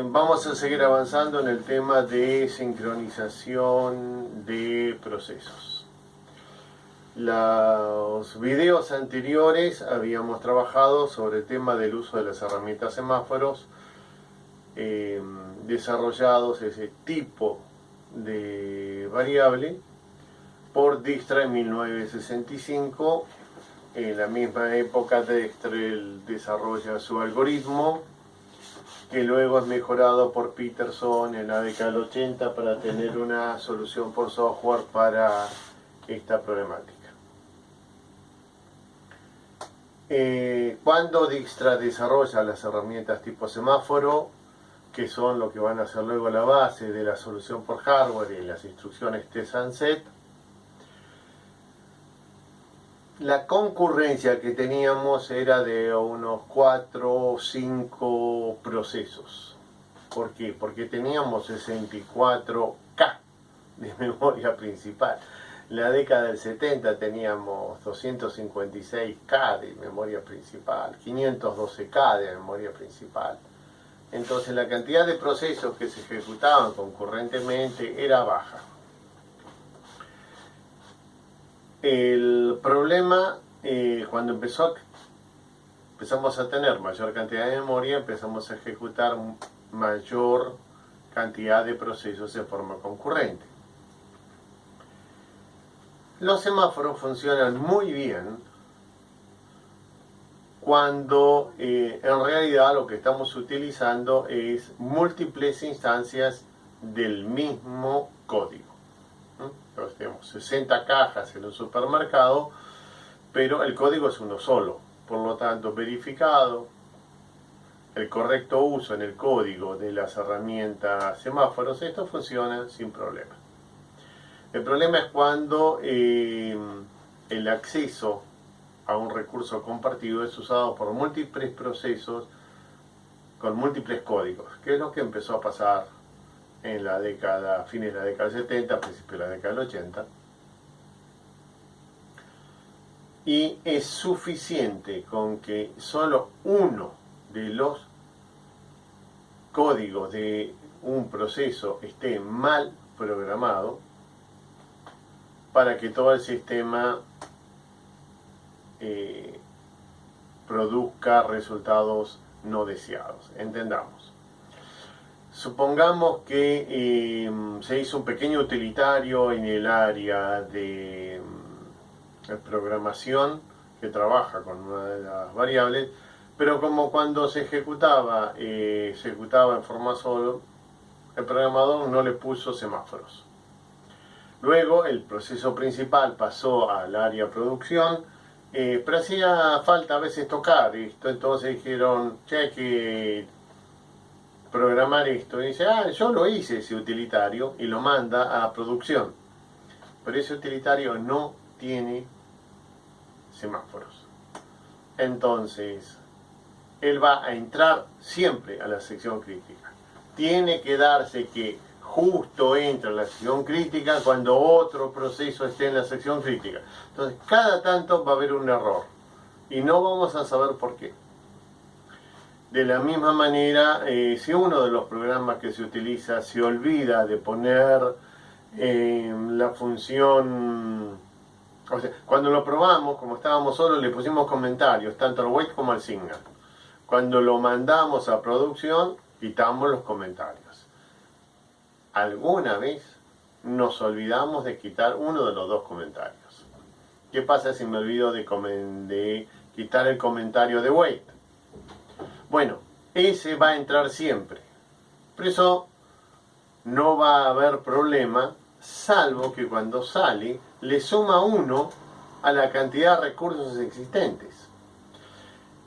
Vamos a seguir avanzando en el tema de sincronización de procesos. Los videos anteriores habíamos trabajado sobre el tema del uso de las herramientas semáforos, desarrollados ese tipo de variable por Dijkstra en 1965. En la misma época Dijkstra desarrolla su algoritmo, que luego es mejorado por Peterson en la década del 80 para tener una solución por software para esta problemática. Cuando Dijkstra desarrolla las herramientas tipo semáforo, que son lo que van a ser luego la base de la solución por hardware y las instrucciones test and set, la concurrencia que teníamos era de unos 4 o 5 procesos. ¿Por qué? Porque teníamos 64K de memoria principal. En la década del 70 teníamos 256K de memoria principal, 512K de memoria principal. Entonces la cantidad de procesos que se ejecutaban concurrentemente era baja. El problema, cuando empezamos a tener mayor cantidad de memoria, empezamos a ejecutar mayor cantidad de procesos de forma concurrente. Los semáforos funcionan muy bien cuando en realidad lo que estamos utilizando es múltiples instancias del mismo código. Entonces tenemos 60 cajas en un supermercado, pero el código es uno solo. Por lo tanto, verificado el correcto uso en el código de las herramientas semáforos, esto funciona sin problema. El problema es cuando el acceso a un recurso compartido es usado por múltiples procesos con múltiples códigos, que es lo que empezó a pasar en la década, fines de la década del 70, principios de la década del 80. Y es suficiente con que solo uno de los códigos de un proceso esté mal programado para que todo el sistema produzca resultados no deseados. Entendamos. Supongamos que se hizo un pequeño utilitario en el área de programación que trabaja con una de las variables, pero como cuando se ejecutaba en forma solo, el programador no le puso semáforos. Luego el proceso principal pasó al área producción, pero hacía falta a veces tocar esto, entonces dijeron, che, hay que programar esto, y dice, yo lo hice ese utilitario, y lo manda a producción, pero ese utilitario no tiene semáforos. Entonces él va a entrar siempre a la sección crítica. Tiene que darse que justo entra a la sección crítica cuando otro proceso esté en la sección crítica. Entonces cada tanto va a haber un error y no vamos a saber por qué. De la misma manera, si uno de los programas que se utiliza se olvida de poner la función, o sea, cuando lo probamos, como estábamos solos, le pusimos comentarios, tanto al wait como al signal. Cuando lo mandamos a producción, quitamos los comentarios. ¿Alguna vez nos olvidamos de quitar uno de los dos comentarios? ¿Qué pasa si me olvido de quitar el comentario de wait? Bueno, ese va a entrar siempre. Por eso no va a haber problema, salvo que cuando sale le suma 1 a la cantidad de recursos existentes.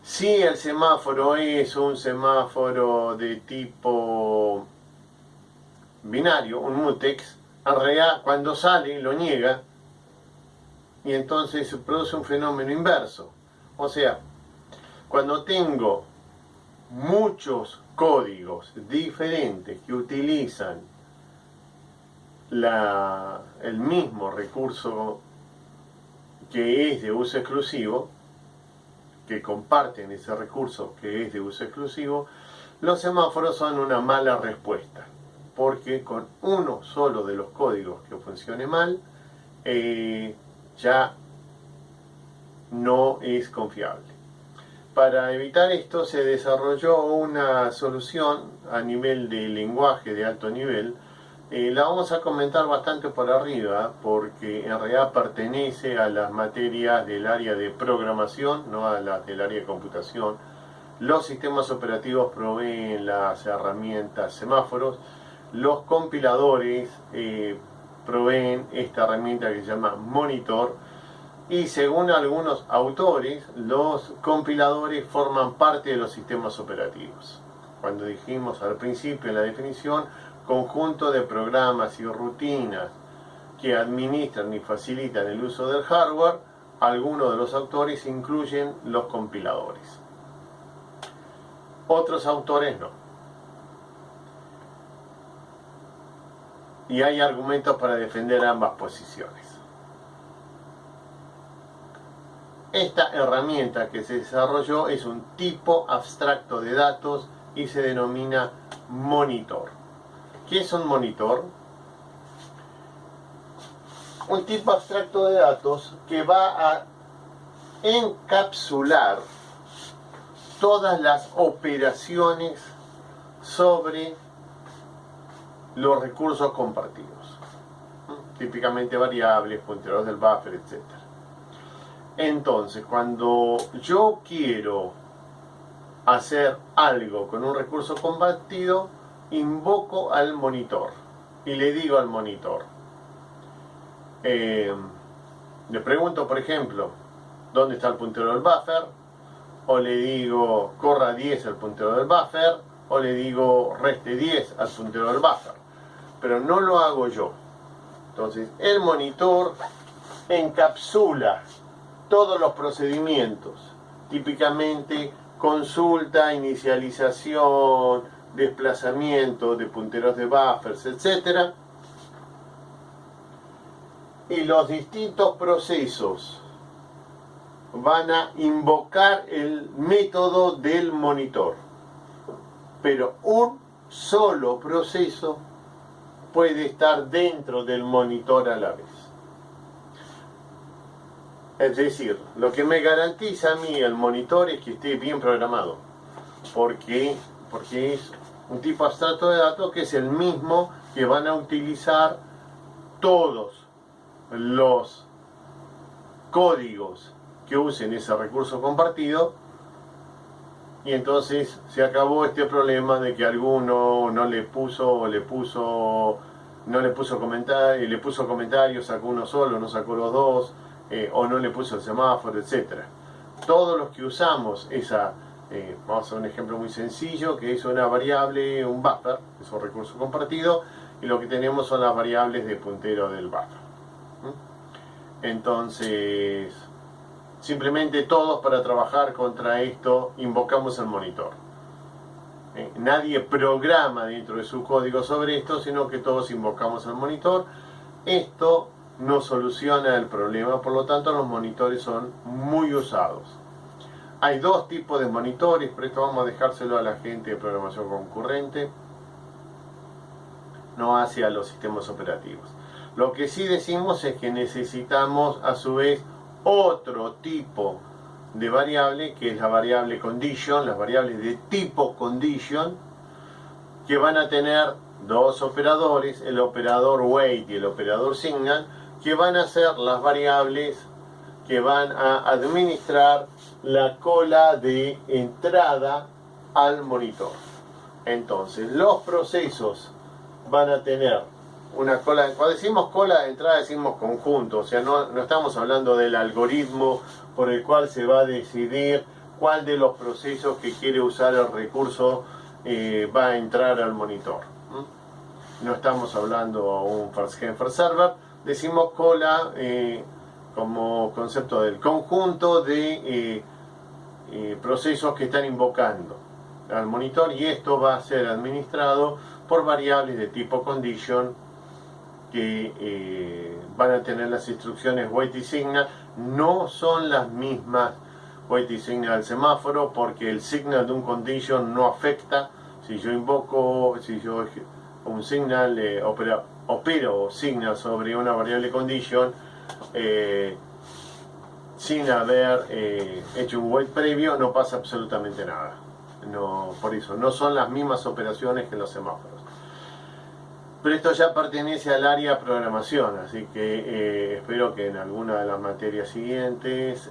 Si el semáforo es un semáforo de tipo binario, un mutex, en realidad cuando sale lo niega y entonces se produce un fenómeno inverso. O sea, cuando tengo muchos códigos diferentes que utilizan el mismo recurso que es de uso exclusivo, que comparten ese recurso que es de uso exclusivo, Los semáforos son una mala respuesta, porque con uno solo de los códigos que funcione mal, ya no es confiable. Para evitar esto se desarrolló una solución a nivel de lenguaje de alto nivel. La vamos a comentar bastante por arriba porque en realidad pertenece a las materias del área de programación, no a las del área de computación. Los sistemas operativos proveen las herramientas semáforos, los compiladores proveen esta herramienta que se llama monitor, y según algunos autores, los compiladores forman parte de los sistemas operativos. Cuando dijimos al principio en la definición, conjunto de programas y rutinas que administran y facilitan el uso del hardware, algunos de los autores incluyen los compiladores. Otros autores no. Y hay argumentos para defender ambas posiciones. Esta herramienta que se desarrolló es un tipo abstracto de datos y se denomina monitor. ¿Qué es un monitor? Un tipo abstracto de datos que va a encapsular todas las operaciones sobre los recursos compartidos, típicamente variables, punteros del buffer, etc. Entonces, cuando yo quiero hacer algo con un recurso compartido, invoco al monitor y le digo al monitor, le pregunto, por ejemplo, ¿dónde está el puntero del buffer? O le digo, corra 10 al puntero del buffer, o le digo, reste 10 al puntero del buffer. Pero no lo hago yo. Entonces, el monitor encapsula todos los procedimientos, típicamente consulta, inicialización, desplazamiento de punteros de buffers, etc. Y los distintos procesos van a invocar el método del monitor. Pero un solo proceso puede estar dentro del monitor a la vez. Es decir, lo que me garantiza a mí el monitor es que esté bien programado, porque es un tipo abstracto de datos que es el mismo que van a utilizar todos los códigos que usen ese recurso compartido, y entonces se acabó este problema de que alguno no le puso comentarios, sacó uno solo, no sacó los dos, o no le puso el semáforo, etc. Todos los que usamos esa, vamos a hacer un ejemplo muy sencillo, que es una variable, un buffer, es un recurso compartido, y lo que tenemos son las variables de puntero del buffer. Entonces, simplemente todos para trabajar contra esto invocamos el monitor. Nadie programa dentro de su código sobre esto, sino que todos invocamos el monitor. Esto no soluciona el problema, por lo tanto los monitores son muy usados. Hay dos tipos de monitores, pero esto vamos a dejárselo a la gente de programación concurrente, no hacia los sistemas operativos. Lo que sí decimos es que necesitamos a su vez otro tipo de variable, que es la variable condition, las variables de tipo condition, que van a tener dos operadores, el operador wait y el operador signal, que van a ser las variables que van a administrar la cola de entrada al monitor. Entonces, los procesos van a tener una cola, cuando decimos cola de entrada decimos conjunto, o sea, no estamos hablando del algoritmo por el cual se va a decidir cuál de los procesos que quiere usar el recurso va a entrar al monitor. No estamos hablando de un first come first server, decimos cola como concepto del conjunto de procesos que están invocando al monitor, y esto va a ser administrado por variables de tipo condition que van a tener las instrucciones wait y signal. No son las mismas wait y signal al semáforo, porque el signal de un condition no afecta Si yo invoco, si yo un signal, opero signal sobre una variable condition, sin haber hecho un wait previo, no pasa absolutamente nada. No, por eso, no son las mismas operaciones que los semáforos. Pero esto ya pertenece al área programación, así que espero que en alguna de las materias siguientes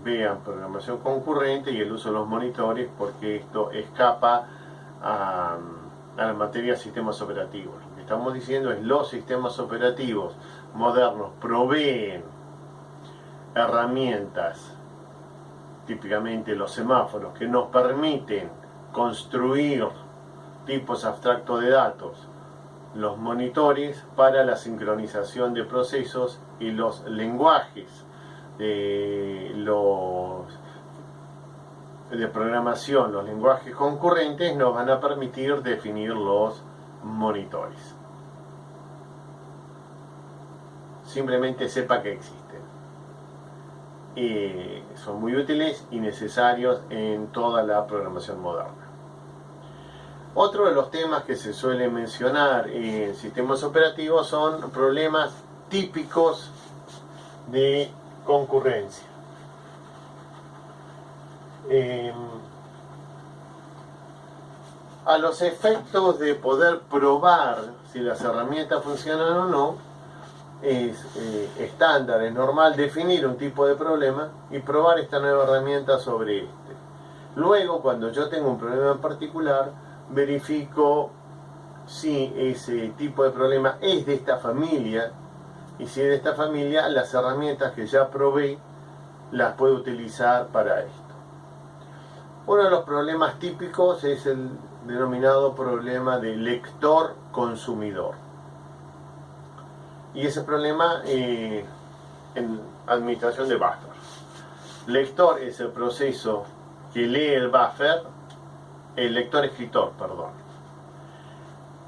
vean programación concurrente y el uso de los monitores, porque esto escapa a la materia de sistemas operativos. Lo que estamos diciendo es los sistemas operativos modernos proveen herramientas, típicamente los semáforos, que nos permiten construir tipos abstractos de datos, los monitores para la sincronización de procesos y los lenguajes de programación, los lenguajes concurrentes nos van a permitir definir los monitores. Simplemente sepa que existen. Son muy útiles y necesarios en toda la programación moderna. Otro de los temas que se suele mencionar en sistemas operativos son problemas típicos de concurrencia. A los efectos de poder probar si las herramientas funcionan o no, es estándar, es normal definir un tipo de problema y probar esta nueva herramienta sobre este. Luego, cuando yo tengo un problema en particular, verifico si ese tipo de problema es de esta familia, y si es de esta familia, las herramientas que ya probé las puedo utilizar para esto. Uno de los problemas típicos es el denominado problema de lector-consumidor. Y ese problema en administración de buffers. Lector es el proceso que lee el buffer, el lector-escritor, perdón.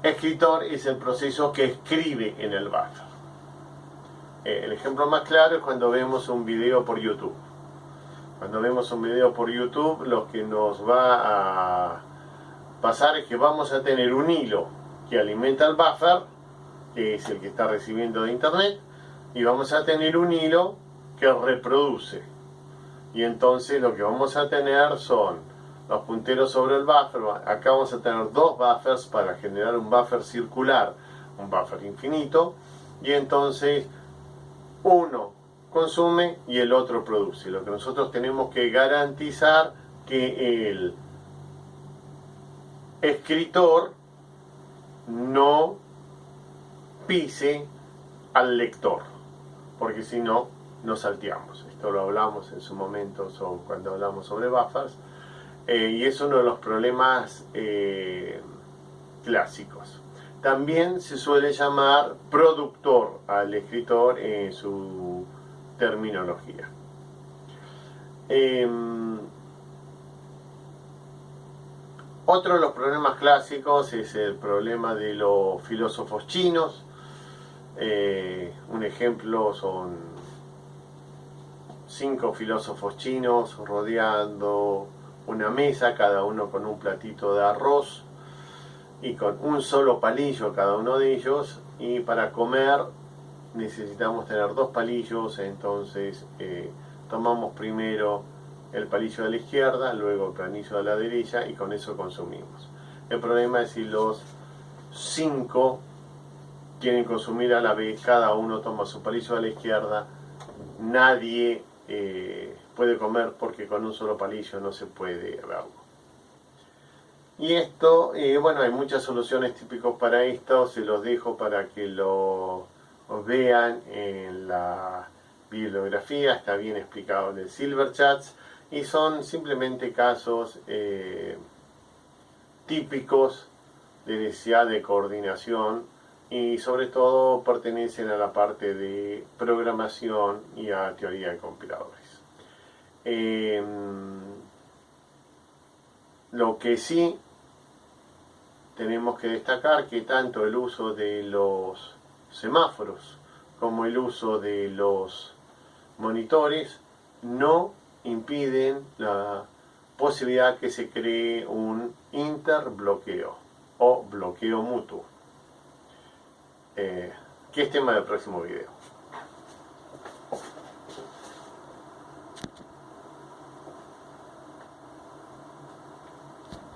Escritor es el proceso que escribe en el buffer. El ejemplo más claro es cuando vemos un video por YouTube. Cuando vemos un video por YouTube, lo que nos va a pasar es que vamos a tener un hilo que alimenta el buffer, que es el que está recibiendo de internet, y vamos a tener un hilo que reproduce. Y entonces lo que vamos a tener son los punteros sobre el buffer. Acá vamos a tener dos buffers para generar un buffer circular, un buffer infinito, y entonces uno consume y el otro produce. Lo que nosotros tenemos que garantizar que el escritor no pise al lector, porque si no, nos salteamos. Esto lo hablamos en su momento cuando hablamos sobre buffers, y es uno de los problemas clásicos. También se suele llamar productor al escritor en su terminología. Otro de los problemas clásicos es el problema de los filósofos chinos. Un ejemplo son 5 filósofos chinos rodeando una mesa, cada uno con un platito de arroz y con un solo palillo cada uno de ellos, y para comer necesitamos tener 2 palillos. Entonces tomamos primero el palillo de la izquierda, luego el palillo de la derecha, y con eso consumimos. El problema es si los 5 quieren consumir a la vez, cada uno toma su palillo de la izquierda, nadie puede comer porque con un solo palillo no se puede verlo. Y esto, bueno, hay muchas soluciones típicas para esto, se los dejo para que lo vean en la bibliografía, está bien explicado en el Silverchats, y son simplemente casos típicos de necesidad de coordinación, y sobre todo pertenecen a la parte de programación y a teoría de compiladores. Lo que sí tenemos que destacar que tanto el uso de los semáforos como el uso de los monitores no impiden la posibilidad que se cree un interbloqueo o bloqueo mutuo, que es tema del próximo video.